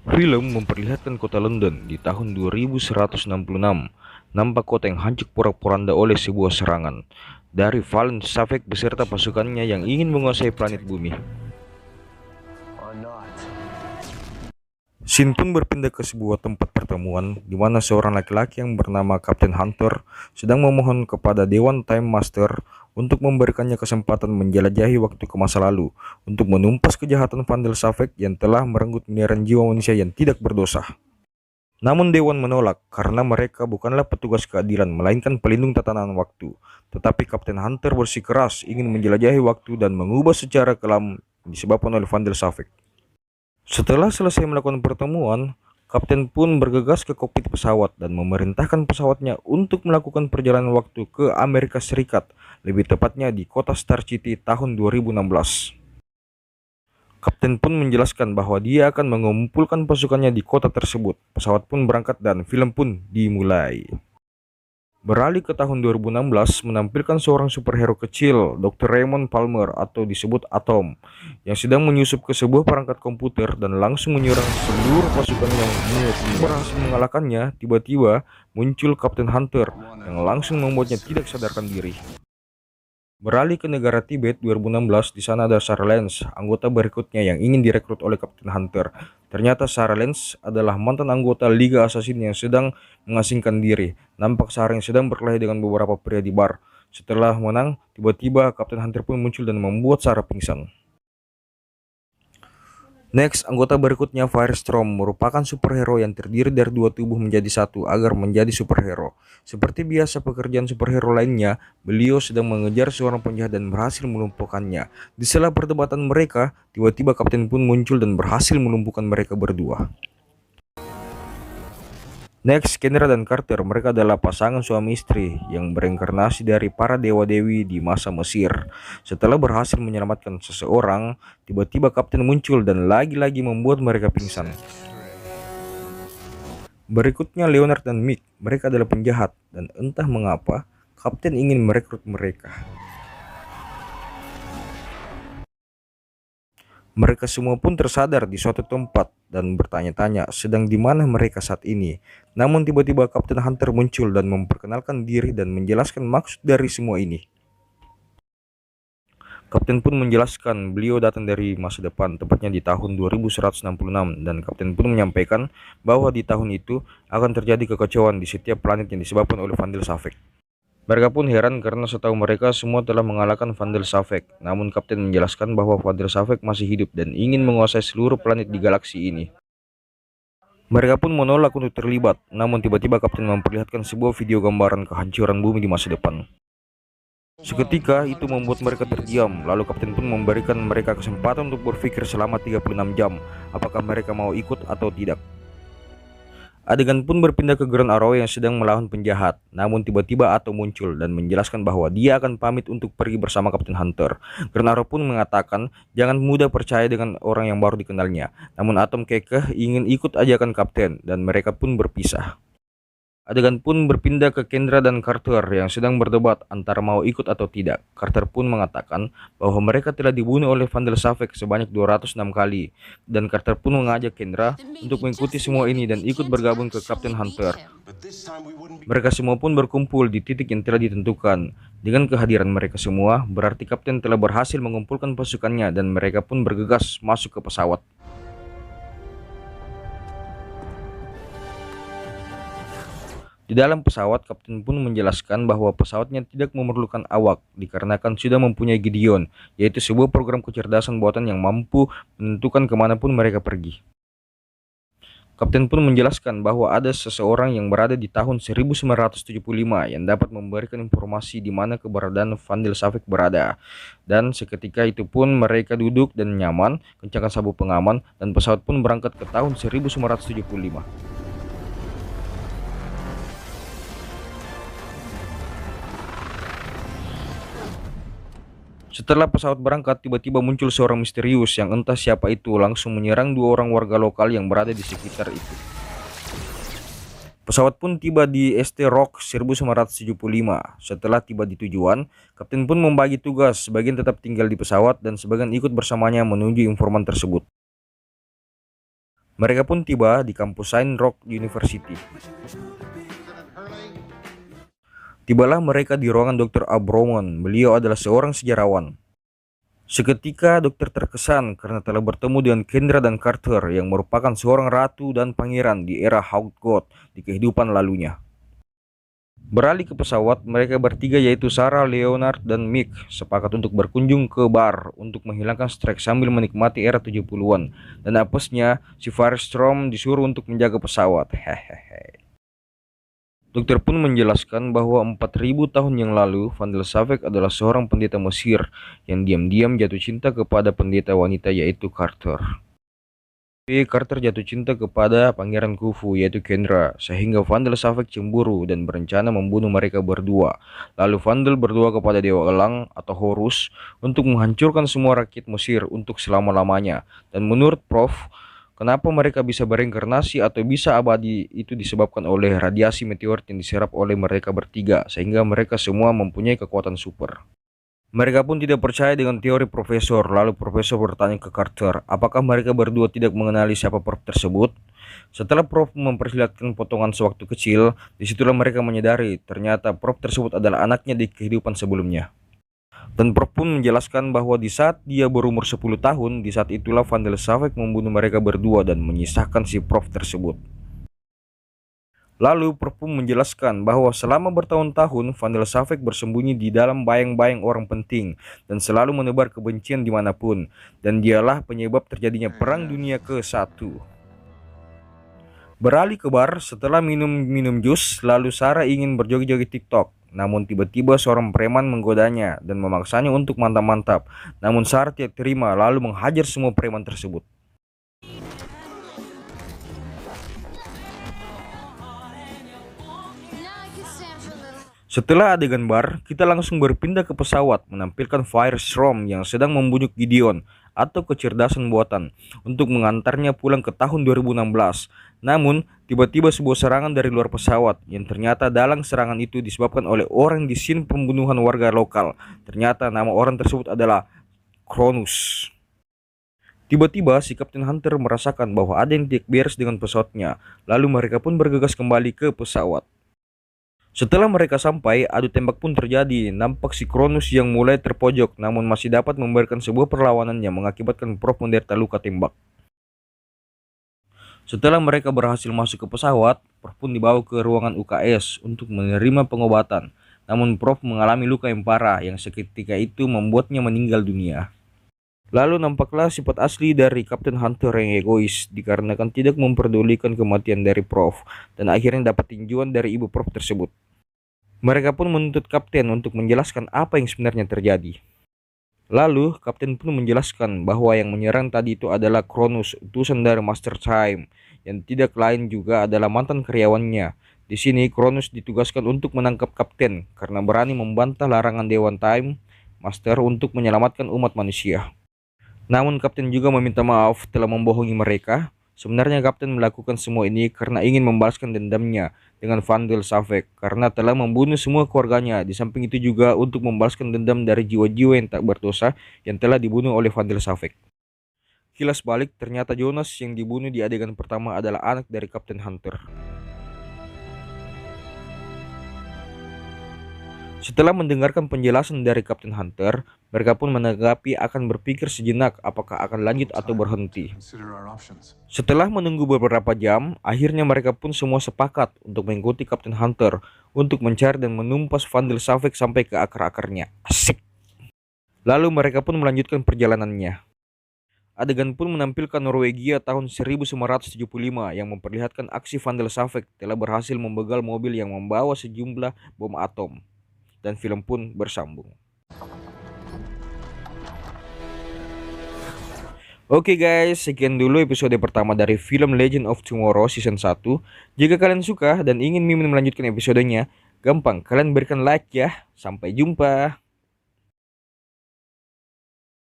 Film memperlihatkan kota London di tahun 2166, nampak kota yang hancur porak-poranda oleh sebuah serangan dari Valen Savek beserta pasukannya yang ingin menguasai planet bumi. Scene pun berpindah ke sebuah tempat pertemuan di mana seorang laki-laki yang bernama Kapten Hunter sedang memohon kepada Dewan Time Master untuk memberikannya kesempatan menjelajahi waktu ke masa lalu untuk menumpas kejahatan Vandal Savek yang telah merenggut miliaran jiwa manusia yang tidak berdosa. Namun Dewan menolak karena mereka bukanlah petugas keadilan melainkan pelindung tatanan waktu. Tetapi Kapten Hunter bersikeras ingin menjelajahi waktu dan mengubah secara kelam disebabkan oleh Vandal Savek. Setelah selesai melakukan pertemuan, Kapten pun bergegas ke kokpit pesawat dan memerintahkan pesawatnya untuk melakukan perjalanan waktu ke Amerika Serikat, lebih tepatnya di kota Star City tahun 2016. Kapten pun menjelaskan bahwa dia akan mengumpulkan pasukannya di kota tersebut. Pesawat pun berangkat dan film pun dimulai. Beralih ke tahun 2016, menampilkan seorang superhero kecil, Dr. Raymond Palmer atau disebut Atom, yang sedang menyusup ke sebuah perangkat komputer dan langsung menyerang seluruh pasukan yang berhasil mengalahkannya. Tiba-tiba muncul Kapten Hunter yang langsung membuatnya tidak sadarkan diri. Beralih ke negara Tibet 2016, di sana ada Sarah Lance, anggota berikutnya yang ingin direkrut oleh Kapten Hunter. Ternyata Sarah Lance adalah mantan anggota Liga Assassin yang sedang mengasingkan diri. Nampak Sarah yang sedang berkelahi dengan beberapa pria di bar. Setelah menang, tiba-tiba Kapten Hunter pun muncul dan membuat Sarah pingsan. Next, anggota berikutnya Firestorm merupakan superhero yang terdiri dari dua tubuh menjadi satu agar menjadi superhero. Seperti biasa pekerjaan superhero lainnya, beliau sedang mengejar seorang penjahat dan berhasil melumpuhkannya. Di sela perdebatan mereka, tiba-tiba Kapten pun muncul dan berhasil melumpuhkan mereka berdua. Next, Kendra dan Carter, mereka adalah pasangan suami istri yang berinkarnasi dari para dewa-dewi di masa Mesir. Setelah berhasil menyelamatkan seseorang, tiba-tiba Kapten muncul dan lagi-lagi membuat mereka pingsan. Berikutnya Leonard dan Mick, mereka adalah penjahat dan entah mengapa Kapten ingin merekrut mereka. Mereka semua pun tersadar di suatu tempat dan bertanya-tanya sedang di mana mereka saat ini. Namun tiba-tiba Kapten Hunter muncul dan memperkenalkan diri dan menjelaskan maksud dari semua ini. Kapten pun menjelaskan beliau datang dari masa depan, tepatnya di tahun 2166, dan Kapten pun menyampaikan bahwa di tahun itu akan terjadi kekacauan di setiap planet yang disebabkan oleh Vandal Savek. Mereka pun heran karena setahu mereka semua telah mengalahkan Vandal Savek. Namun Kapten menjelaskan bahwa Vandal Savek masih hidup dan ingin menguasai seluruh planet di galaksi ini. Mereka pun menolak untuk terlibat, namun tiba-tiba Kapten memperlihatkan sebuah video gambaran kehancuran bumi di masa depan. Seketika itu membuat mereka terdiam, lalu Kapten pun memberikan mereka kesempatan untuk berpikir selama 36 jam, apakah mereka mau ikut atau tidak. Adegan pun berpindah ke Grand Arrow yang sedang melawan penjahat. Namun tiba-tiba Atom muncul dan menjelaskan bahwa dia akan pamit untuk pergi bersama Kapten Hunter. Grand Arrow pun mengatakan jangan mudah percaya dengan orang yang baru dikenalnya. Namun Atom kekeh ingin ikut ajakan Kapten dan mereka pun berpisah. Adegan pun berpindah ke Kendra dan Carter yang sedang berdebat antara mau ikut atau tidak. Carter pun mengatakan bahwa mereka telah dibunuh oleh Vandal Savek sebanyak 206 kali. Dan Carter pun mengajak Kendra untuk mengikuti semua ini dan ikut bergabung ke Kapten Hunter. Mereka semua pun berkumpul di titik yang telah ditentukan. Dengan kehadiran mereka semua, berarti Kapten telah berhasil mengumpulkan pasukannya dan mereka pun bergegas masuk ke pesawat. Di dalam pesawat, Kapten pun menjelaskan bahwa pesawatnya tidak memerlukan awak dikarenakan sudah mempunyai Gideon, yaitu sebuah program kecerdasan buatan yang mampu menentukan kemanapun mereka pergi. Kapten pun menjelaskan bahwa ada seseorang yang berada di tahun 1975 yang dapat memberikan informasi di mana keberadaan Vandal Savek berada. Dan seketika itu pun mereka duduk dan nyaman, kencangkan sabuk pengaman, dan pesawat pun berangkat ke tahun 1975. Setelah pesawat berangkat, tiba-tiba muncul seorang misterius yang entah siapa itu langsung menyerang dua orang warga lokal yang berada di sekitar itu. Pesawat pun tiba di St. Rock 1975. Setelah tiba di tujuan, Kapten pun membagi tugas, sebagian tetap tinggal di pesawat dan sebagian ikut bersamanya menuju informan tersebut. Mereka pun tiba di kampus Saint Roch University. Tibalah mereka di ruangan Dr. Abromon. Beliau adalah seorang sejarawan. Seketika dokter terkesan karena telah bertemu dengan Kendra dan Carter yang merupakan seorang ratu dan pangeran di era Hawkgod di kehidupan lalunya. Beralih ke pesawat, mereka bertiga yaitu Sarah, Leonard, dan Mick sepakat untuk berkunjung ke bar untuk menghilangkan stres sambil menikmati era 70-an. Dan apesnya, si Firestrom disuruh untuk menjaga pesawat. Hehehe. Dokter pun menjelaskan bahwa 4000 tahun yang lalu, Van der Savek adalah seorang pendeta Mesir yang diam-diam jatuh cinta kepada pendeta wanita yaitu Carter. Carter jatuh cinta kepada pangeran Khufu yaitu Kendra, sehingga Van der Savek cemburu dan berencana membunuh mereka berdua. Lalu Van der berdoa kepada Dewa Elang atau Horus untuk menghancurkan semua rakyat Mesir untuk selama-lamanya. Dan menurut Prof, kenapa mereka bisa bereinkarnasi atau bisa abadi itu disebabkan oleh radiasi meteorit yang diserap oleh mereka bertiga, sehingga mereka semua mempunyai kekuatan super. Mereka pun tidak percaya dengan teori profesor. Lalu profesor bertanya ke Carter, apakah mereka berdua tidak mengenali siapa Prof tersebut? Setelah Prof memperlihatkan potongan sewaktu kecil, disitulah mereka menyadari ternyata Prof tersebut adalah anaknya di kehidupan sebelumnya. Dan Prof pun menjelaskan bahwa di saat dia berumur 10 tahun, di saat itulah Van der Savek membunuh mereka berdua dan menyisahkan si Prof tersebut. Lalu Prof pun menjelaskan bahwa selama bertahun-tahun Van der Savek bersembunyi di dalam bayang-bayang orang penting dan selalu menebar kebencian dimanapun, dan dialah penyebab terjadinya Perang Dunia ke-1. Beralih ke bar, setelah minum jus, lalu Sarah ingin berjoget-joget TikTok. Namun tiba-tiba seorang preman menggodanya dan memaksanya untuk mantap-mantap. Namun Sarah tidak terima lalu menghajar semua preman tersebut. Setelah adegan bar, kita langsung berpindah ke pesawat menampilkan Firestrom yang sedang membujuk Gideon atau kecerdasan buatan untuk mengantarnya pulang ke tahun 2016. Namun, tiba-tiba sebuah serangan dari luar pesawat yang ternyata dalam serangan itu disebabkan oleh orang di scene pembunuhan warga lokal. Ternyata nama orang tersebut adalah Cronus. Tiba-tiba si Kapten Hunter merasakan bahwa ada yang tidak beres dengan pesawatnya. Lalu mereka pun bergegas kembali ke pesawat. Setelah mereka sampai, adu tembak pun terjadi. Nampak si Cronus yang mulai terpojok namun masih dapat memberikan sebuah perlawanan yang mengakibatkan Prof menderita luka tembak. Setelah mereka berhasil masuk ke pesawat, Prof pun dibawa ke ruangan UKS untuk menerima pengobatan. Namun Prof mengalami luka yang parah yang seketika itu membuatnya meninggal dunia. Lalu nampaklah sifat asli dari Kapten Hunter yang egois dikarenakan tidak memperdulikan kematian dari Prof dan akhirnya dapat tinjuan dari ibu Prof tersebut. Mereka pun menuntut Kapten untuk menjelaskan apa yang sebenarnya terjadi. Lalu Kapten pun menjelaskan bahwa yang menyerang tadi itu adalah Cronus, utusan dari Master Time, yang tidak lain juga adalah mantan karyawannya. Di sini Cronus ditugaskan untuk menangkap Kapten karena berani membantah larangan Dewan Time Master untuk menyelamatkan umat manusia. Namun Kapten juga meminta maaf telah membohongi mereka. Sebenarnya Kapten melakukan semua ini karena ingin membalaskan dendamnya dengan Van der Savek karena telah membunuh semua keluarganya. Di samping itu juga untuk membalaskan dendam dari jiwa-jiwa yang tak berdosa yang telah dibunuh oleh Van der Savek. Kilas balik, ternyata Jonas yang dibunuh di adegan pertama adalah anak dari Kapten Hunter. Setelah mendengarkan penjelasan dari Kapten Hunter, mereka pun menanggapi akan berpikir sejenak apakah akan lanjut atau berhenti. Setelah menunggu beberapa jam, akhirnya mereka pun semua sepakat untuk mengikuti Kapten Hunter untuk mencari dan menumpas Van der Savek sampai ke akar-akarnya. Asik! Lalu mereka pun melanjutkan perjalanannya. Adegan pun menampilkan Norwegia tahun 1975 yang memperlihatkan aksi Van der Savek telah berhasil membegal mobil yang membawa sejumlah bom atom. Dan film pun bersambung. Oke guys, sekian dulu episode pertama dari film Legend of Tomorrow season 1. Jika kalian suka dan ingin Mimin melanjutkan episodenya, gampang kalian berikan like ya. Sampai jumpa.